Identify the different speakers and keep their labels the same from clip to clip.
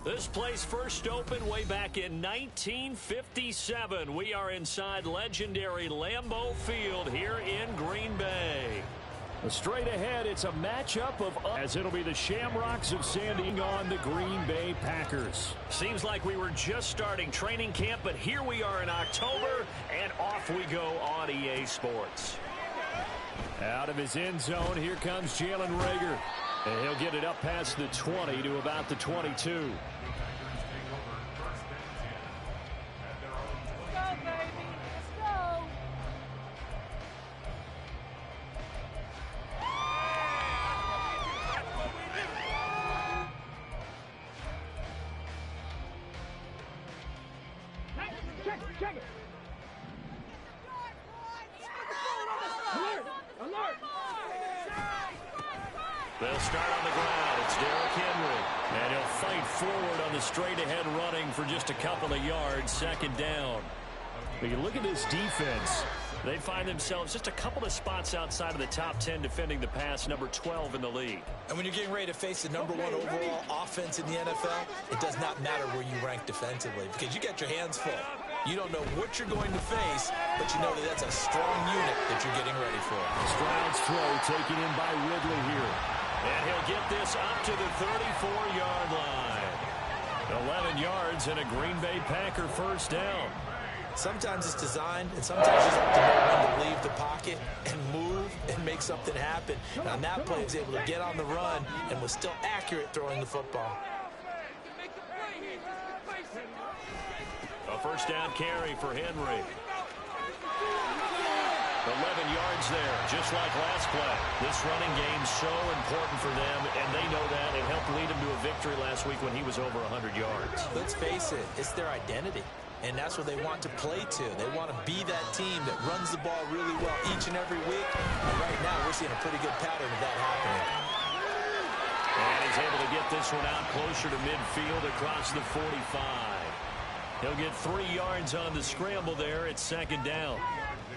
Speaker 1: This place first opened way back in 1957. We are inside legendary Lambeau Field here in Green Bay. Straight ahead, it's a matchup of as it'll be the Shamrocks of San Diego on the Green Bay Packers. Seems like we were just starting training camp, but here we are in October, and off we go on EA Sports. Out of his end zone, here comes Jalen Reagor. And he'll get it up past the 20 to about the 22.
Speaker 2: Check it. Alert.
Speaker 1: They'll start on the ground. It's Derrick Henry. And he'll fight forward on the straight-ahead running for just a couple of yards. Second down. But you look at this defense. They find themselves just a couple of spots outside of the top 10 defending the pass, number 12 in the league.
Speaker 3: And when you're getting ready to face the number 1 overall offense in the NFL, it does not matter where you rank defensively because you got your hands full. You don't know what you're going to face, but you know that that's a strong unit that you're getting ready for.
Speaker 1: Stroud's throw taken in by Ridley here. And he'll get this up to the 34-yard line. 11 yards and a Green Bay Packer first down.
Speaker 3: Sometimes it's designed, and sometimes you just have to know when to leave the pocket and move and make something happen. And on that play, he was able to get on the run and was still accurate throwing the football.
Speaker 1: A first down carry for Henry. 11 yards there, just like last play. This running game's so important for them, and they know that. It helped lead them to a victory last week when he was over 100 yards.
Speaker 3: Let's face it, it's their identity. And that's what they want to play to. They want to be that team that runs the ball really well each and every week. And right now, we're seeing a pretty good pattern of that happening.
Speaker 1: And he's able to get this one out closer to midfield across the 45. He'll get 3 yards on the scramble there at second down.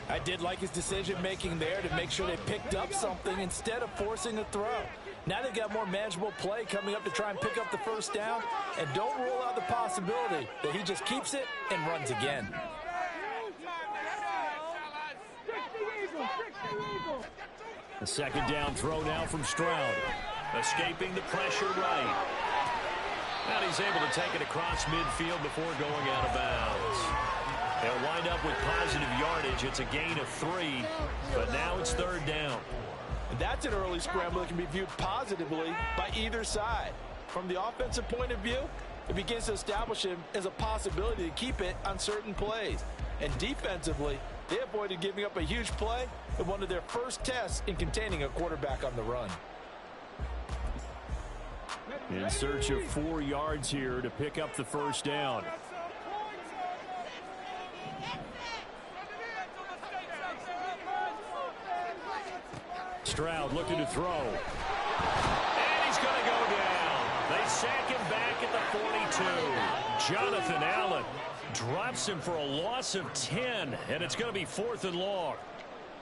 Speaker 4: I did like his decision-making there to make sure they picked up something instead of forcing a throw. Now they've got more manageable play coming up to try and pick up the first down. And don't rule out the possibility that he just keeps it and runs again.
Speaker 1: A second down throw now from Stroud. Escaping the pressure right. And he's able to take it across midfield before going out of bounds. They'll wind up with positive yardage. It's a gain of 3, but now it's third down.
Speaker 4: That's an early scramble that can be viewed positively by either side. From the offensive point of view, it begins to establish him as a possibility to keep it on certain plays. And defensively, they avoided giving up a huge play in one of their first tests in containing a quarterback on the run.
Speaker 1: In search of 4 yards here to pick up the first down. Stroud looking to throw. And he's going to go down. They sack him back at the 42. Jonathan Allen drops him for a loss of 10, and it's going to be 4th and long.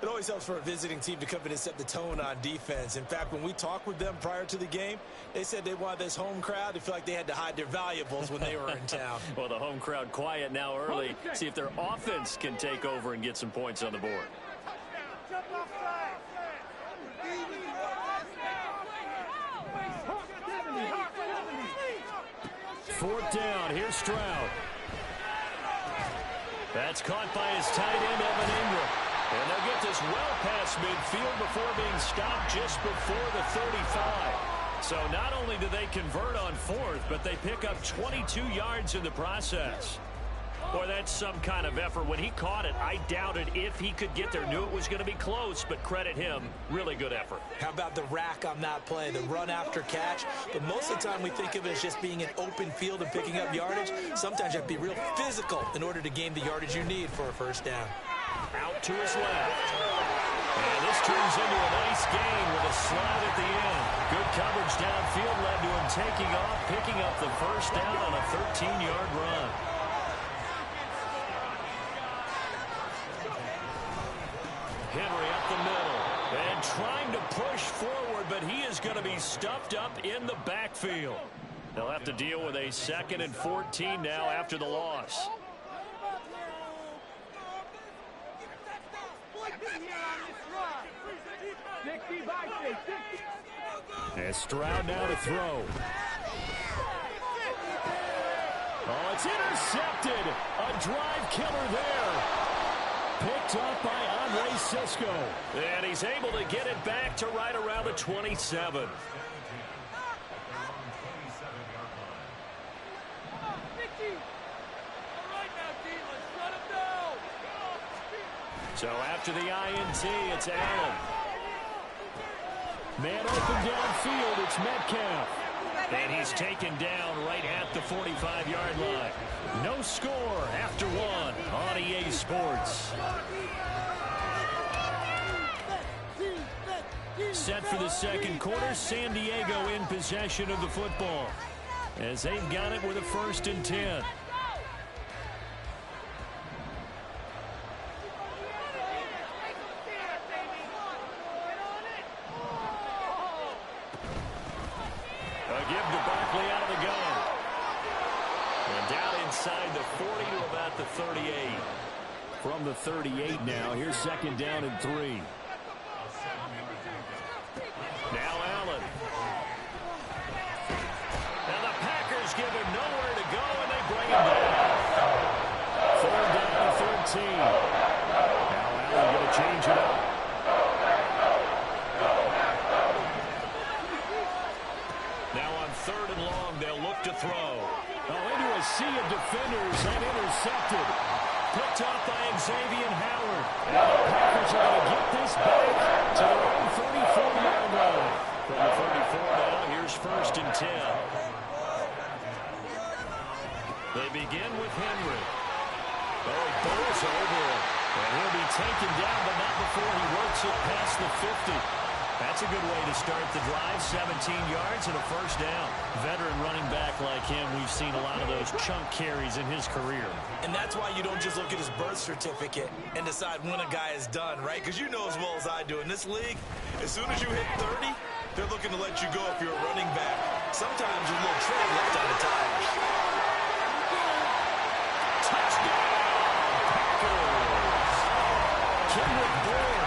Speaker 3: It always helps for a visiting team to come in and set the tone on defense. In fact, when we talked with them prior to the game, they said they wanted this home crowd to feel like they had to hide their valuables when they were in town.
Speaker 1: Well, the home crowd quiet now early. See if their offense can take over and get some points on the board. Fourth down. Here's Stroud. That's caught by his tight end, Evan Ingram. And they'll get this well past midfield before being stopped just before the 35. So not only do they convert on 4th, but they pick up 22 yards in the process. Boy, that's some kind of effort. When he caught it, I doubted if he could get there. Knew it was going to be close, but credit him. Really good effort.
Speaker 3: How about the rack on that play, the run after catch? But most of the time we think of it as just being an open field and picking up yardage. Sometimes you have to be real physical in order to gain the yardage you need for a first down.
Speaker 1: Out to his left. And this turns into a nice gain with a slide at the end. Good coverage downfield led to him taking off, picking up the first down on a 13-yard run. Henry up the middle and trying to push forward, but he is going to be stuffed up in the backfield. They'll have to deal with a 2nd and 14 now after the loss. And Stroud now to throw. Oh, it's intercepted. A drive killer there. Picked up by Andre Cisco. And he's able to get it back to right around the 27. So after the INT, it's Allen. Man open downfield, it's Metcalf. And he's taken down right at the 45-yard line. No score after 1 on EA Sports. Set for the second quarter, San Diego in possession of the football as they've got it with a 1st and 10.
Speaker 2: The 40 to about the 38.
Speaker 1: From the 38 now, here's 2nd down and 3. Now Allen. And the Packers give him nowhere to go, and they bring him down. 3rd down and 13. Now Allen going to change it up. Now on 3rd and long, they'll look to throw. Into a sea of defenders and intercepted. Picked off by Xavier Howard. And the Packers are going to get this back to their own 34-yard line. From the 34 now, here's 1st and 10. They begin with Henry. Oh, he bowls over it. And he'll be taken down, but not before he works it past the 50. That's a good way to start the drive. 17 yards and a 1st down. Veteran running back like him, we've seen a lot of those chunk carries in his career.
Speaker 3: And that's why you don't just look at his birth certificate and decide when a guy is done, right? Because you know as well as I do, in this league, as soon as you hit 30, they're looking to let you go if you're a running back. Sometimes there's a little tread left on the tires.
Speaker 1: Touchdown, Packers! Kendrick Bourne,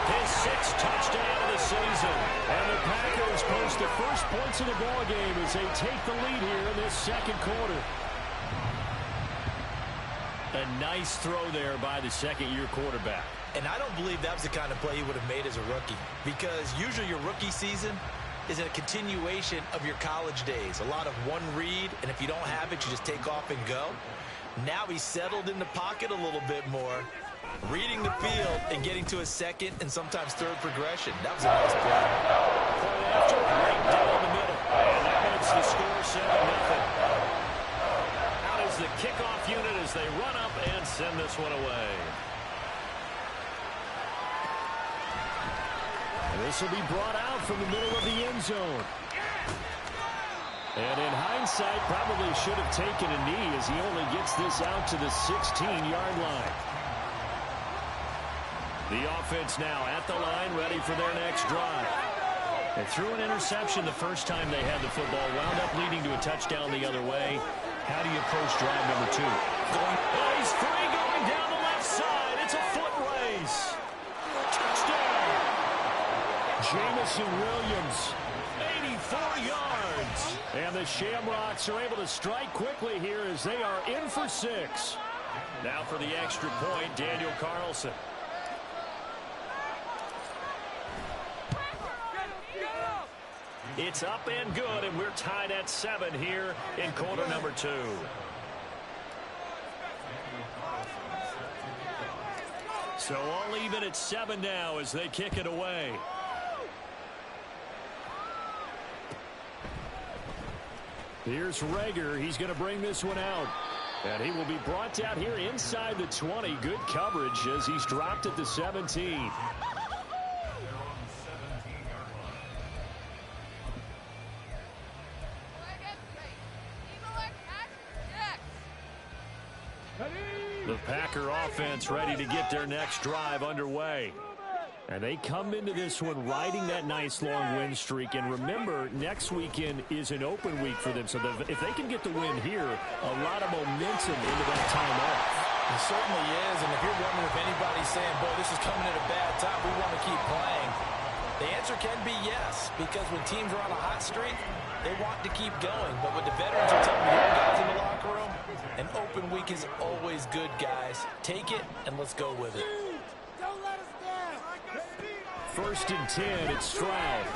Speaker 1: his 6th touchdown of the season. And the Packers post the first points of the ball game as they take the lead here in this 2nd quarter. A nice throw there by the 2nd-year quarterback.
Speaker 3: And I don't believe that was the kind of play he would have made as a rookie, because usually your rookie season is a continuation of your college days. A lot of one read, and if you don't have it, you just take off and go. Now he's settled in the pocket a little bit more, reading the field and getting to a 2nd and sometimes 3rd progression. That was a nice play.
Speaker 1: Point after, right down the middle. And that makes the score 7-0. Out is the kickoff unit as they run up and send this one away. And this will be brought out from the middle of the end zone. And in hindsight, probably should have taken a knee as he only gets this out to the 16-yard line. The offense now at the line, ready for their next drive. They threw an interception the first time they had the football, wound up leading to a touchdown the other way. How do you approach drive number 2? Oh, he's free going down the left side. It's a foot race. Touchdown. Jamison Williams, 84 yards. And the Shamrocks are able to strike quickly here as they are in for 6. Now for the extra point, Daniel Carlson. It's up and good, and we're tied at 7 here in quarter number 2. So all even at 7 now as they kick it away. Here's Reagor. He's going to bring this one out. And he will be brought down here inside the 20. Good coverage as he's dropped at the 17. The Packer offense ready to get their next drive underway. And they come into this one riding that nice long win streak. And remember, next weekend is an open week for them. So if they can get the win here, a lot of momentum into that time off.
Speaker 4: It certainly is. And if you're wondering if anybody's saying, boy, this is coming at a bad time, we want to keep playing, the answer can be yes. Because when teams are on a hot streak, they want to keep going. But what the veterans are telling the young guys in the locker room, an open week is always good, guys. Take it, and let's go with it.
Speaker 1: First and 10, it's Stroud.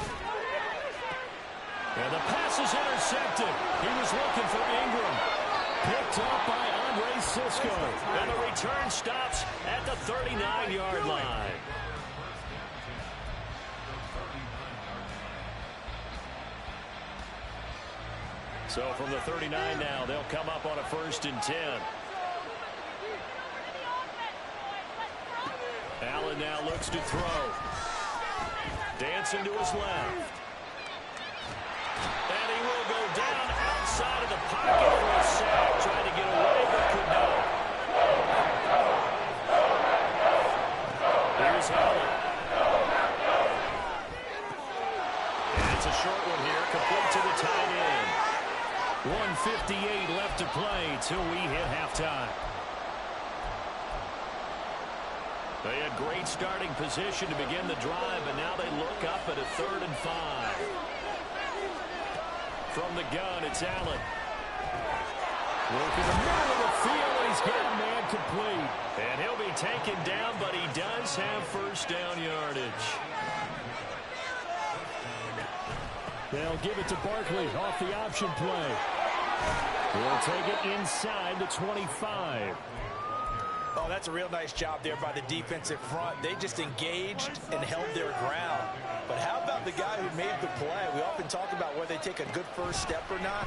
Speaker 1: And the pass is intercepted. He was looking for Ingram. Picked up by Andre Cisco. And the return stops at the 39-yard line. So from the 39 now, they'll come up on a first and 10. Allen now looks to throw. Dancing to his left. And he will go down outside of the pocket for a sack. Trying to get away, but could not. Here's Allen. And it's a short one here, complete to the tight end. 1:58 left to play till we hit halftime. They had great starting position to begin the drive, but now they look up at a 3rd and 5. From the gun, it's Allen. Working the middle of the field, and he's got a man complete. And he'll be taken down, but he does have first down yardage. They'll give it to Barkley off the option play. He'll take it inside the 25.
Speaker 4: Oh, that's a real nice job there by the defensive front. They just engaged and held their ground. But how about the guy who made the play? We often talk about whether they take a good first step or not.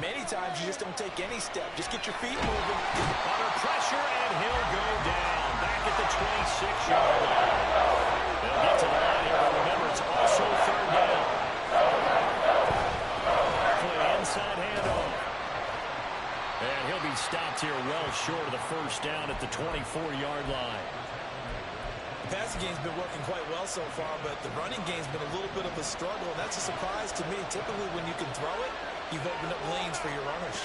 Speaker 4: Many times you just don't take any step. Just get your feet moving.
Speaker 1: Under pressure, and he'll go down. Back at the 26-yard line. They'll get to the line here, but remember, it's also 3rd down. Play inside handoff. And he'll be stopped here well short of the first down at the 24-yard line.
Speaker 3: The passing game's been working quite well so far, but the running game's been a little bit of a struggle, and that's a surprise to me. Typically, when you can throw it, you've opened up lanes for your runners.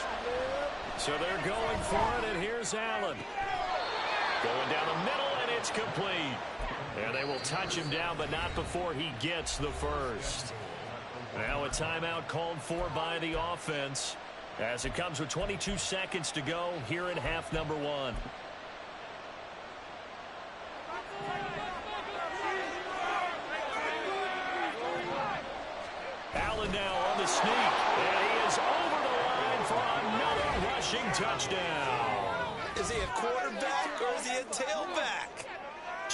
Speaker 1: So they're going for it, and here's Allen. Going down the middle, and it's complete. And they will touch him down, but not before he gets the first. Now a timeout called for by the offense, as it comes with 22 seconds to go here in half number 1. Allen now on the sneak, and he is over the line for another rushing touchdown.
Speaker 3: Is he a quarterback or is he a tailback?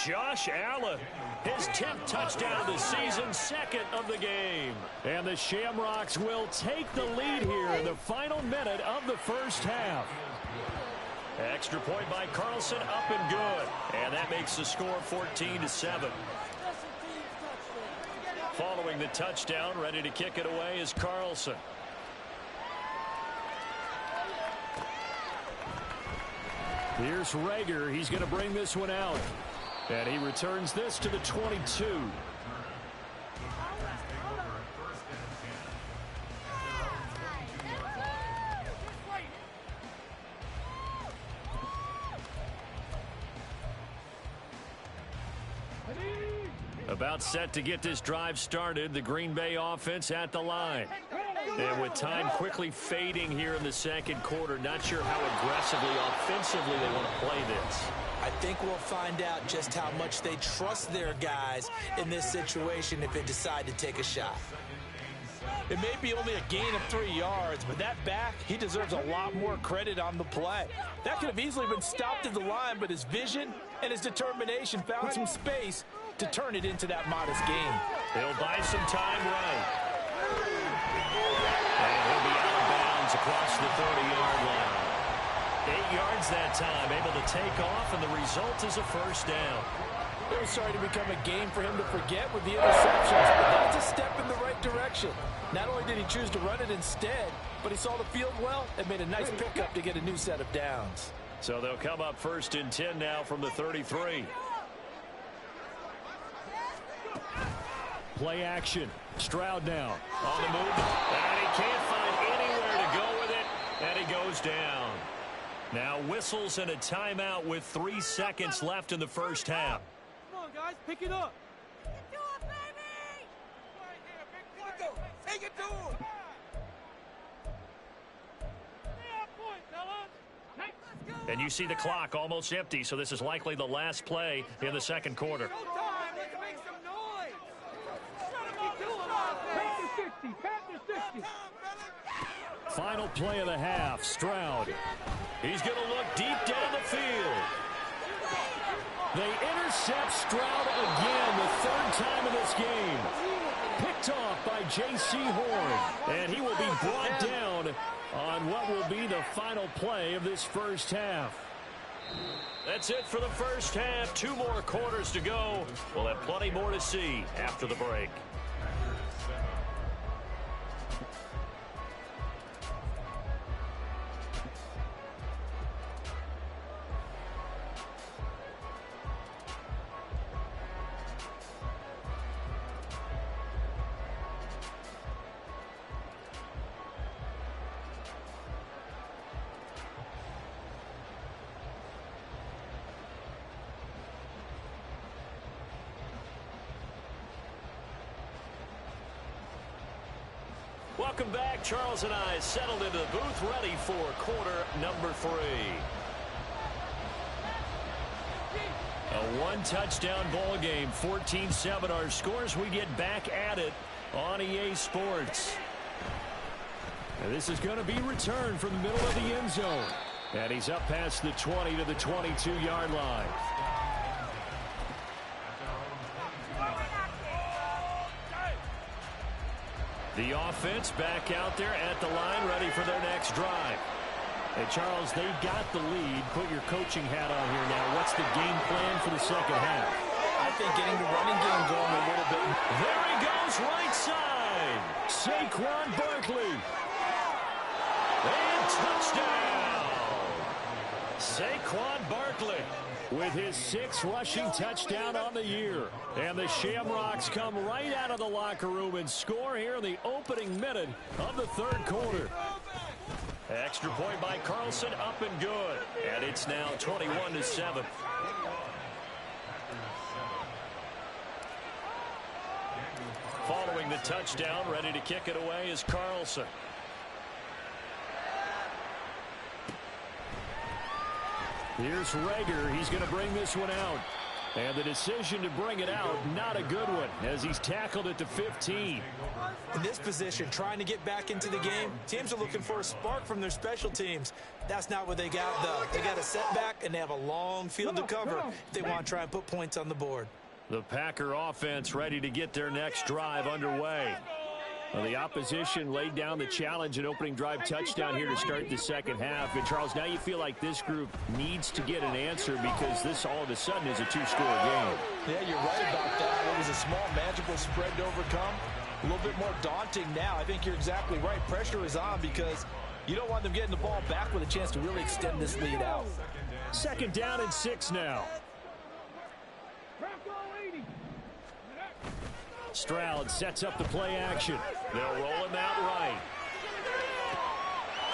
Speaker 1: Josh Allen, his 10th touchdown of the season, 2nd of the game. And the Shamrocks will take the lead here in the final minute of the first half. Extra point by Carlson, up and good. And that makes the score 14-7. Following the touchdown, ready to kick it away is Carlson. Here's Rager. He's going to bring this one out. And he returns this to the 22. About set to get this drive started, the Green Bay offense at the line. And with time quickly fading here in the second quarter, not sure how aggressively, offensively they want to play this.
Speaker 3: I think we'll find out just how much they trust their guys in this situation if they decide to take a shot.
Speaker 4: It may be only a gain of 3 yards, but that back, he deserves a lot more credit on the play. That could have easily been stopped at the line, but his vision and his determination found some space to turn it into that modest gain.
Speaker 1: He'll buy some time right. And he'll be out of bounds across the 30-yard line. 8 yards that time, able to take off, and the result is a first down.
Speaker 4: It was starting to become a game for him to forget with the interceptions, but that's a step in the right direction. Not only did he choose to run it instead, but he saw the field well and made a nice pickup to get a new set of downs.
Speaker 1: So they'll come up first and 10 now from the 33. Play action. Stroud now on the move. And he can't find anywhere to go with it. And he goes down. Now whistles and a timeout with 3 seconds left in the first half.
Speaker 2: Come on, guys. Pick it up.
Speaker 3: Take it to him.
Speaker 1: And you see the clock almost empty, so this is likely the last play in the second quarter. Final play of the half, Stroud. He's going to look deep down the field. They intercept Stroud again, the third time in this game. Picked off by J.C. Horn, and he will be brought down on what will be the final play of this first half. That's it for the first half. 2 more quarters to go. We'll have plenty more to see after the break. Welcome back. Charles and I settled into the booth, ready for quarter number 3. A 1-touchdown ball game, 14-7 our scores. We get back at it on EA Sports. And this is going to be returned from the middle of the end zone. And he's up past the 20 to the 22-yard line. The offense back out there at the line, ready for their next drive. Hey, Charles, they got the lead. Put your coaching hat on here now. What's the game plan for the second half?
Speaker 3: I think getting the running game going a little bit.
Speaker 1: There he goes, right side. Saquon Barkley. And touchdown. Saquon Barkley with his 6th rushing touchdown on the year. And the Shamrocks come right out of the locker room and score here in the opening minute of the third quarter. Extra point by Carlson, up and good. And it's now 21-7. Following the touchdown, ready to kick it away is Carlson. Here's Rager. He's going to bring this one out. And the decision to bring it out, not a good one, as he's tackled at the 15.
Speaker 3: In this position, trying to get back into the game, teams are looking for a spark from their special teams. That's not what they got, though. They got a setback, and they have a long field to cover if they want to try and put points on the board.
Speaker 1: The Packer offense ready to get their next drive underway. Well, the opposition laid down the challenge and opening drive touchdown here to start the second half. And, Charles, now you feel like this group needs to get an answer because this all of a sudden is a 2-score game.
Speaker 4: Yeah, you're right about that. It was a small, manageable spread to overcome. A little bit more daunting now. I think you're exactly right. Pressure is on because you don't want them getting the ball back with a chance to really extend this lead out.
Speaker 1: 2nd down and 6 now. Stroud sets up the play action. They'll roll him out right.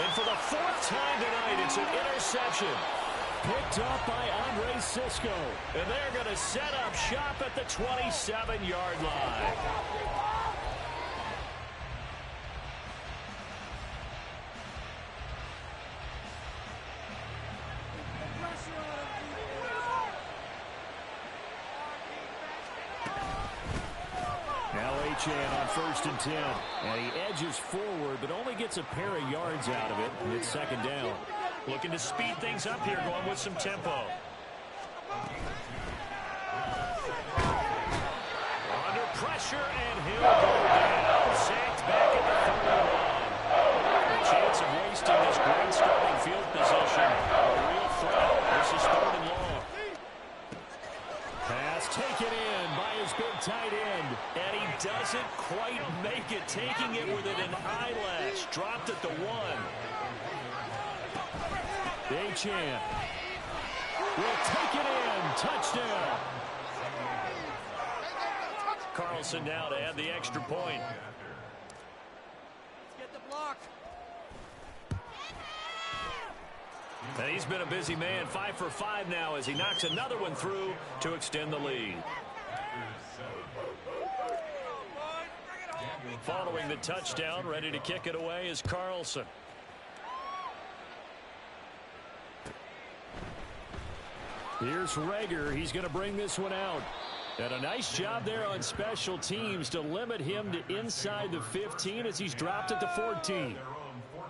Speaker 1: And for the 4th time tonight, it's an interception. Picked up by Andre Cisco. And they're going to set up shop at the 27-yard line. On 1st and 10. And he edges forward, but only gets a pair of yards out of it. And it's 2nd down. Looking to speed things up here, going with some tempo. Under pressure, and he'll go down. Sacked back at the 31. A chance of wasting this great starting field position. A real threat. This is 3rd and long. Pass taken in by his big tight end. And he doesn't quite make it. Taking it with an eyelash. Dropped at the 1. Achane will take it in. Touchdown. Carlson now to add the extra point.
Speaker 2: Let's get the block.
Speaker 1: And he's been a busy man, 5 for 5 now as he knocks another one through to extend the lead. Following the touchdown, ready to kick it away is Carlson. Here's Reagor. He's going to bring this one out. And a nice job there on special teams to limit him to inside the 15 as he's dropped at the 14.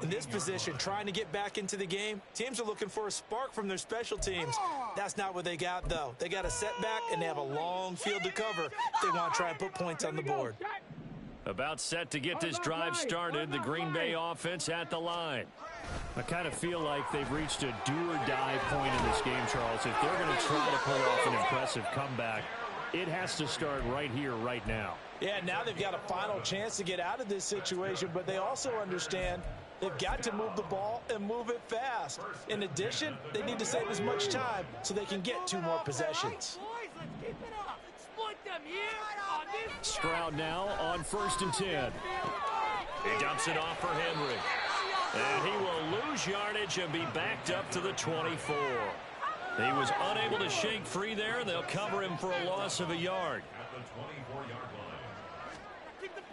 Speaker 3: In this position, trying to get back into the game, teams are looking for a spark from their special teams. That's not what they got, though. They got a setback, and they have a long field to cover if they want to try and put points on the board.
Speaker 1: About set to get this drive started, the Green Bay offense at the line. I kind of feel like they've reached a do-or-die point in this game, Charles. If they're going to try to pull off an impressive comeback, it has to start right here, right now.
Speaker 3: Yeah, now they've got a final chance to get out of this situation, but they also understand they've got to move the ball and move it fast. In addition, they need to save as much time so they can get 2 more possessions.
Speaker 2: Boys, let's keep it up. Exploit them here on this.
Speaker 1: Stroud now on 1st and 10. He dumps it off for Henry. And he will lose yardage and be backed up to the 24. He was unable to shake free there, and they'll cover him for a loss of a yard.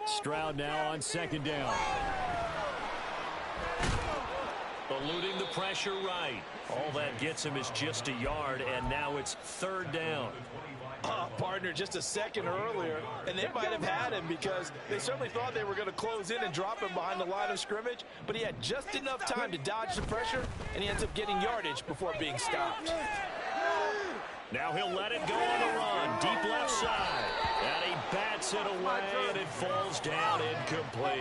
Speaker 1: Stroud now on 2nd down. Eluding the pressure right. All that gets him is just a yard, and now it's 3rd down.
Speaker 4: Partner, just a second earlier, and they might have had him because they certainly thought they were going to close in and drop him behind the line of scrimmage, but he had just enough time to dodge the pressure, and he ends up getting yardage before being stopped.
Speaker 1: Now he'll let it go on the run, deep left side, and he bats it away, and it falls down incomplete.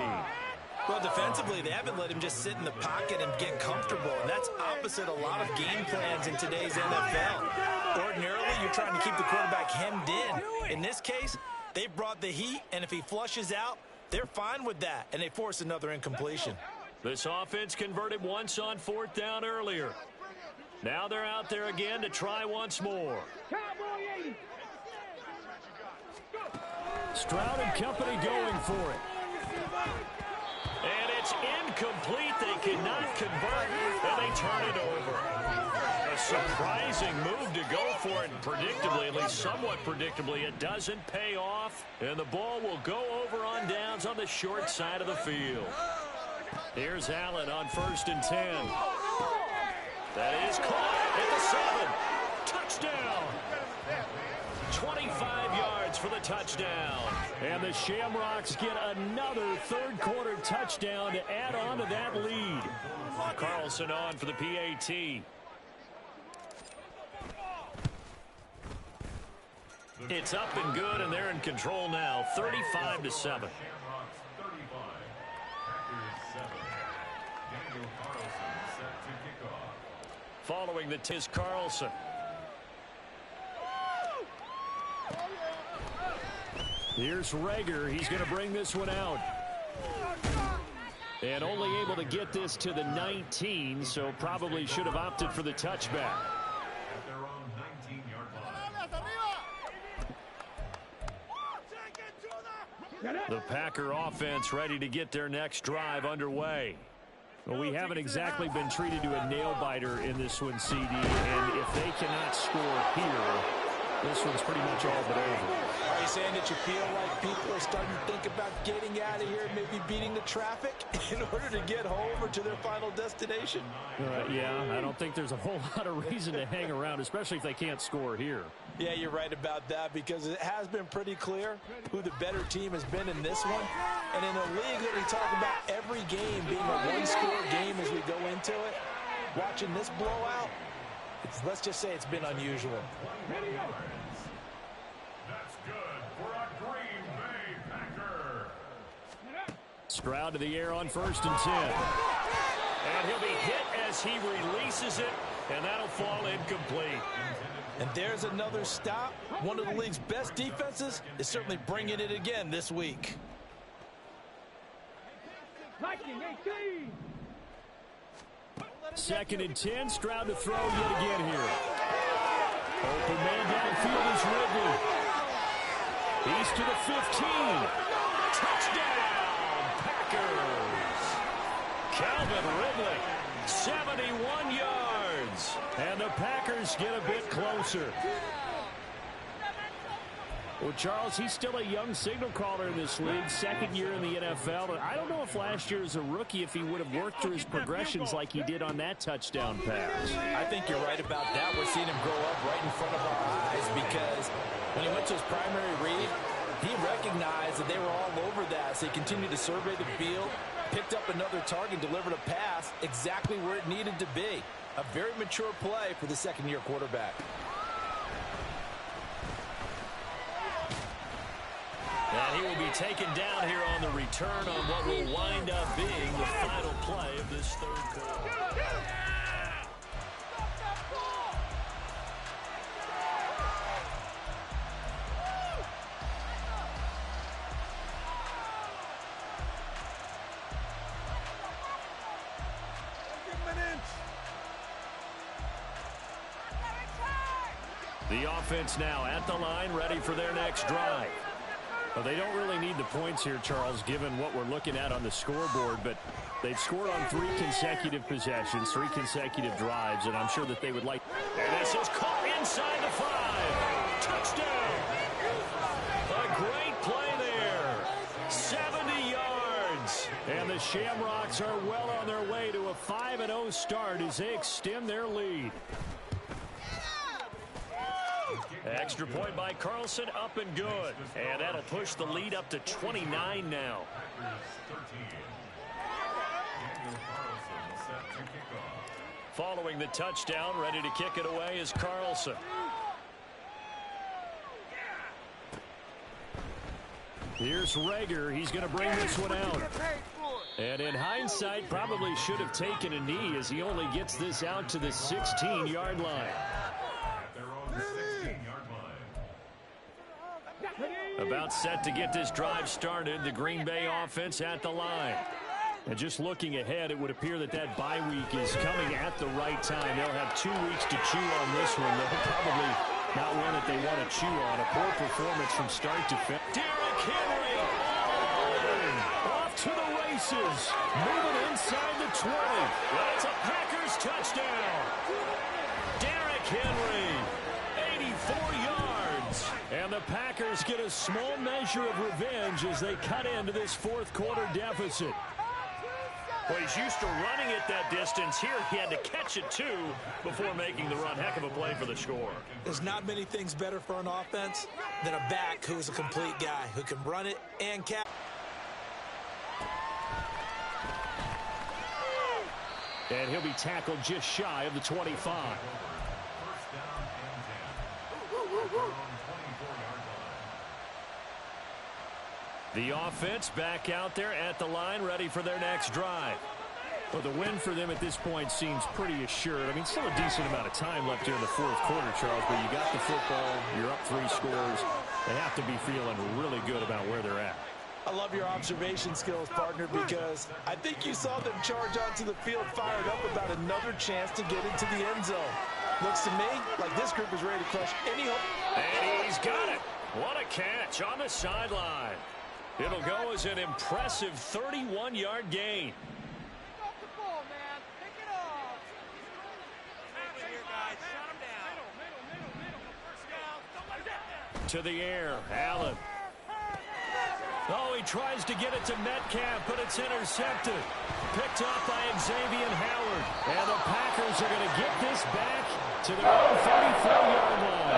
Speaker 3: Well, defensively, they haven't let him just sit in the pocket and get comfortable, and that's opposite a lot of game plans in today's NFL. Ordinarily, you're trying to keep the quarterback hemmed in. In this case, they brought the heat, and if he flushes out, they're fine with that, and they force another incompletion.
Speaker 1: This offense converted once on 4th down earlier. Now they're out there again to try once more. Stroud and company going for it. And it's incomplete. They cannot convert, and they turn it over. A surprising move to go for it, and predictably, at least somewhat predictably, it doesn't pay off, and the ball will go over on downs on the short side of the field. Here's Allen on 1st and 10. That is caught at the 7. Touchdown! 25 yards for the touchdown. And the Shamrocks get another 3rd quarter touchdown to add on to that lead. Carlson on for the PAT. It's up and good, and they're in control now, 35-7. Following the is Carlson. Here's Reagor. He's going to bring this one out. And only able to get this to the 19, so probably should have opted for the touchback. The Packer offense ready to get their next drive underway. Well, we haven't exactly been treated to a nail-biter in this one, CD, and if they cannot score here, this one's pretty much all but over.
Speaker 3: Are you saying that you feel like people are starting to think about getting out of here, maybe beating the traffic in order to get home or to their final destination?
Speaker 1: Yeah, I don't think there's a whole lot of reason to hang around, especially if they can't score here.
Speaker 3: Yeah, you're right about that because it has been pretty clear who the better team has been in this one. And in a league that we talk about every game being a one-score game as we go into it, watching this blowout, let's just say it's been unusual.
Speaker 5: That's good for a Green Bay Packer.
Speaker 1: Stroud to the air on 1st and 10. And he'll be hit as he releases it, and that'll fall incomplete.
Speaker 3: And there's another stop. One of the league's best defenses is certainly bringing it again this week.
Speaker 1: 2nd and 10. Stroud to throw yet again here. Open man downfield is Ridley. He's to the 15. Touchdown, Packers. Calvin Ridley, 71 yards. And the Packers get a bit closer. Well, Charles, he's still a young signal caller in this league, second year in the NFL. And I don't know if last year as a rookie, if he would have worked through his progressions like he did on that touchdown pass.
Speaker 3: I think you're right about that. We're seeing him grow up right in front of our eyes because when he went to his primary read, he recognized that they were all over that. So he continued to survey the field, picked up another target, delivered a pass exactly where it needed to be. A very mature play for the second-year quarterback.
Speaker 1: And he will be taken down here on the return on what will wind up being the final play of this third quarter. The offense now at the line, ready for their next drive. Well, they don't really need the points here, Charles, given what we're looking at on the scoreboard, but they've scored on 3 consecutive possessions, 3 consecutive drives, and I'm sure that they would like. And this is caught inside the 5. Touchdown! A great play there. 70 yards. And the Shamrocks are well on their way to a 5-0 start as they extend their lead. Extra point by Carlson, up and good. And that'll push the lead up to 29 now. Following the touchdown, ready to kick it away is Carlson. Here's Reagor. He's going to bring this one out. And in hindsight, probably should have taken a knee as he only gets this out to the 16-yard line. About set to get this drive started, the Green Bay offense at the line. And just looking ahead, it would appear that that bye week is coming at the right time. They'll have 2 weeks to chew on this one. They'll probably not one that they want to chew on. A poor performance from start to finish. Derrick Henry off to the races. Moving inside the 20. That's a Packers touchdown. Derrick Henry, 84 yards. And the Packers get a small measure of revenge as they cut into this fourth quarter deficit. Well, he's used to running it that distance. Here he had to catch it, too, before making the run. Heck of a play for the score.
Speaker 3: There's not many things better for an offense than a back who's a complete guy who can run it and catch.
Speaker 1: And he'll be tackled just shy of the 25. The offense back out there at the line, ready for their next drive. Well, the win for them at this point seems pretty assured. I mean, still a decent amount of time left here in the fourth quarter, Charles, but you got the football, you're up 3 scores. They have to be feeling really good about where they're at.
Speaker 4: I love your observation skills, partner, because I think you saw them charge onto the field fired up about another chance to get into the end zone. Looks to me like this group is ready to crush any hope.
Speaker 1: And he's got it. What a catch on the sideline. It'll go as an impressive 31-yard gain. To the air, Allen. Oh, he tries to get it to Metcalf, but it's intercepted. Picked up by Xavier Howard. And the Packers are going to get this back to their own 34-yard line.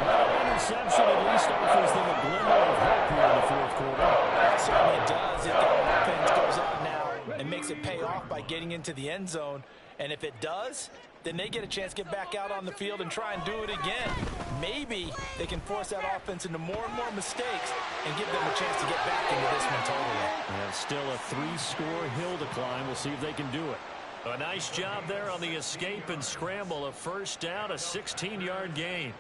Speaker 1: Well, interception at least offers them a glimmer of hope here in the fourth quarter.
Speaker 3: It certainly does. If that offense goes out now and makes it pay off by getting into the end zone, and if it does, then they get a chance to get back out on the field and try and do it again. Maybe they can force that offense into more and more mistakes and give them a chance to get back into this one totally.
Speaker 1: And still a 3-score hill to climb. We'll see if they can do it. A nice job there on the escape and scramble. A first down, a 16-yard gain.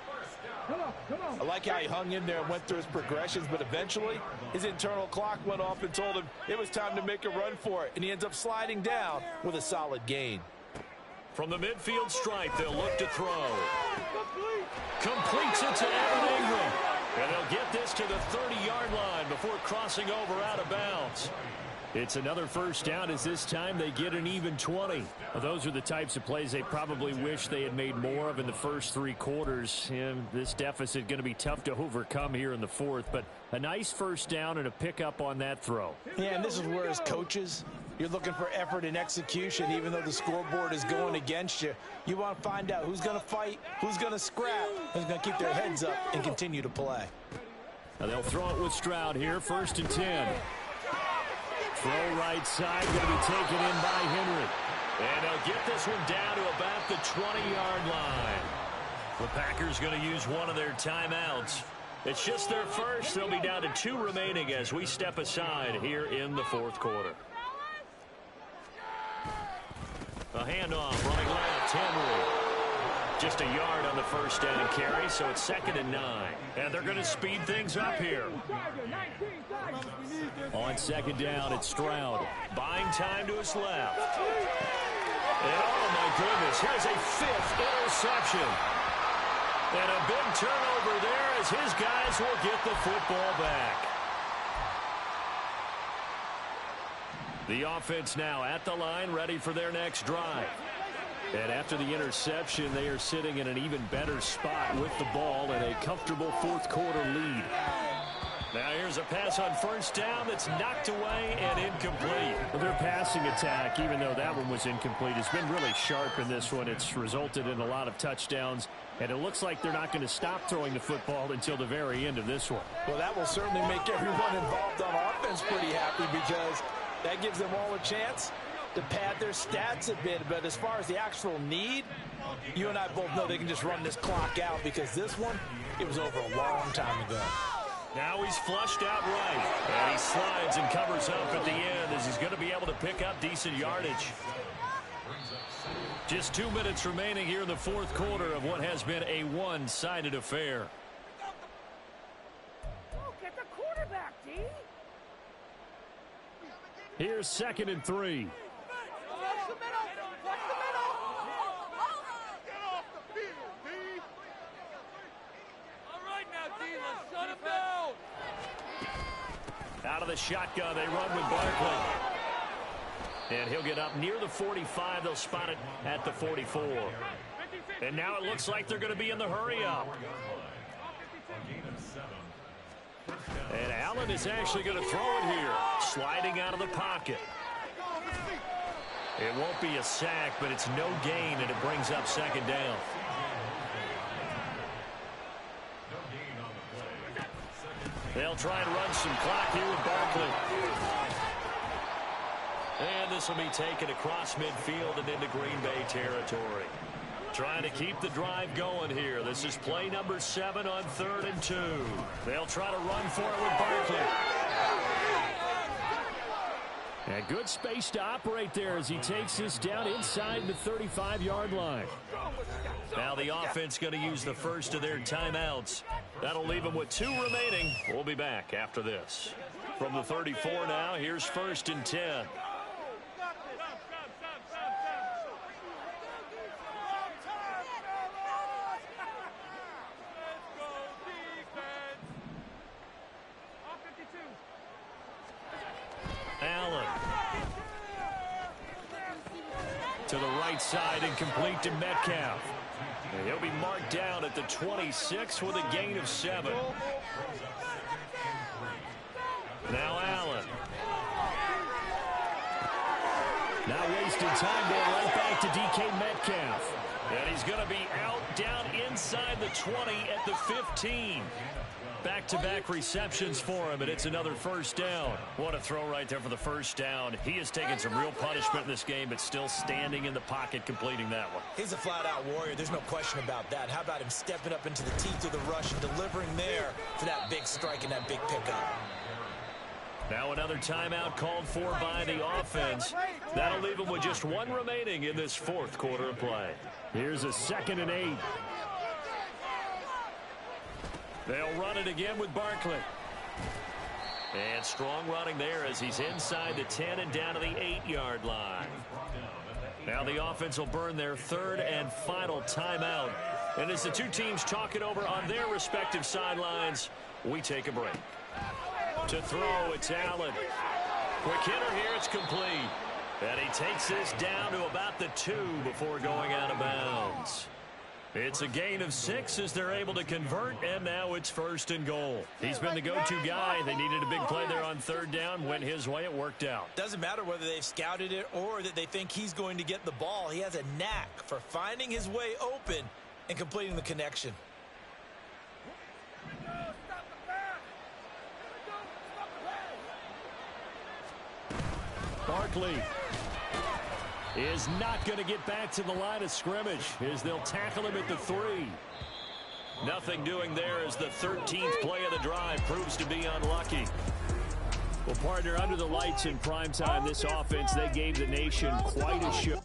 Speaker 4: I like how he hung in there and went through his progressions, but eventually his internal clock went off and told him it was time to make a run for it, and he ends up sliding down with a solid gain.
Speaker 1: From the midfield stripe, they'll look to throw. Completes it to Evan Ingram. And they'll get this to the 30-yard line before crossing over out of bounds. It's another first down as this time they get an even 20. Well, those are the types of plays they probably wish they had made more of in the first three quarters. And this deficit going to be tough to overcome here in the fourth. But a nice first down and a pickup on that throw.
Speaker 4: Yeah, and this is where as coaches, you're looking for effort and execution. Even though the scoreboard is going against you, you want to find out who's going to fight, who's going to scrap, who's going to keep their heads up and continue to play.
Speaker 1: Now they'll throw it with Stroud here, 1st and 10. Throw right side, going to be taken in by Henry. And they'll get this one down to about the 20-yard line. The Packers going to use one of their timeouts. It's just their first. They'll be down to 2 remaining as we step aside here in the fourth quarter. A handoff, running left, Henry. Just a yard on the first down carry, so it's 2nd and 9. And they're going to speed things up here. On 2nd down, it's Stroud. Buying time to his left. And oh my goodness, here's a 5th interception. And a big turnover there as his guys will get the football back. The offense now at the line, ready for their next drive. And after the interception, they are sitting in an even better spot with the ball and a comfortable fourth quarter lead. Now here's a pass on first down that's knocked away and incomplete. Well, their passing attack, even though that one was incomplete, has been really sharp in this one. It's resulted in a lot of touchdowns, and it looks like they're not going to stop throwing the football until the very end of this one.
Speaker 4: Well, that will certainly make everyone involved on offense pretty happy because that gives them all a chance to pad their stats a bit. But as far as the actual need, you and I both know they can just run this clock out because this one, it was over a long time ago.
Speaker 1: Now he's flushed out right, and he slides and covers up at the end as he's going to be able to pick up decent yardage. Just 2 minutes remaining here in the fourth quarter of what has been a one-sided affair.
Speaker 2: Oh, get the quarterback, D.
Speaker 1: Here's 2nd and 3. Out of the shotgun, they run with Barkley. And he'll get up near the 45. They'll spot it at the 44. And now it looks like they're going to be in the hurry-up. And Allen is actually going to throw it here, sliding out of the pocket. It won't be a sack, but it's no gain, and it brings up 2nd down. They'll try and run some clock here with Barkley. And this will be taken across midfield and into Green Bay territory. Trying to keep the drive going here. This is play number 7 on 3rd and 2. They'll try to run for it with Barkley. And good space to operate there as he takes this down inside the 35-yard line. Now the offense going to use the first of their timeouts. That'll leave them with 2 remaining. We'll be back after this. From the 34 now, here's 1st and 10. Allen. To the right side and complete to Metcalf. And he'll be marked down at the 26 with a gain of 7. Now Allen. Now wasting time going right back to DK Metcalf. And he's going to be out down inside the 20 at the 15. Back-to-back receptions for him, and it's another first down. What a throw right there for the first down. He has taken some real punishment in this game, but still standing in the pocket, completing that one.
Speaker 3: He's a flat-out warrior. There's no question about that. How about him stepping up into the teeth of the rush and delivering there for that big strike and that big pickup?
Speaker 1: Now another timeout called for by the offense. That'll leave him with just 1 remaining in this fourth quarter of play. Here's a 2nd and 8. They'll run it again with Barkley. And strong running there as he's inside the 10 and down to the 8-yard line. Now the offense will burn their 3rd and final timeout And as the two teams talk it over on their respective sidelines, we take a break. To throw, it's Allen. Quick hitter here, it's complete. And he takes this down to about the 2 before going out of bounds. It's a gain of 6 as they're able to convert, and now it's 1st and goal. He's been the go-to guy. They needed a big play there on 3rd down. Went his way. It worked out.
Speaker 3: Doesn't matter whether they've scouted it or that they think he's going to get the ball. He has a knack for finding his way open and completing the connection.
Speaker 1: Barkley is not going to get back to the line of scrimmage as they'll tackle him at the 3. Nothing doing there as the 13th play of the drive proves to be unlucky. Well, partner, under the lights in primetime, this offense, they gave the nation quite a show.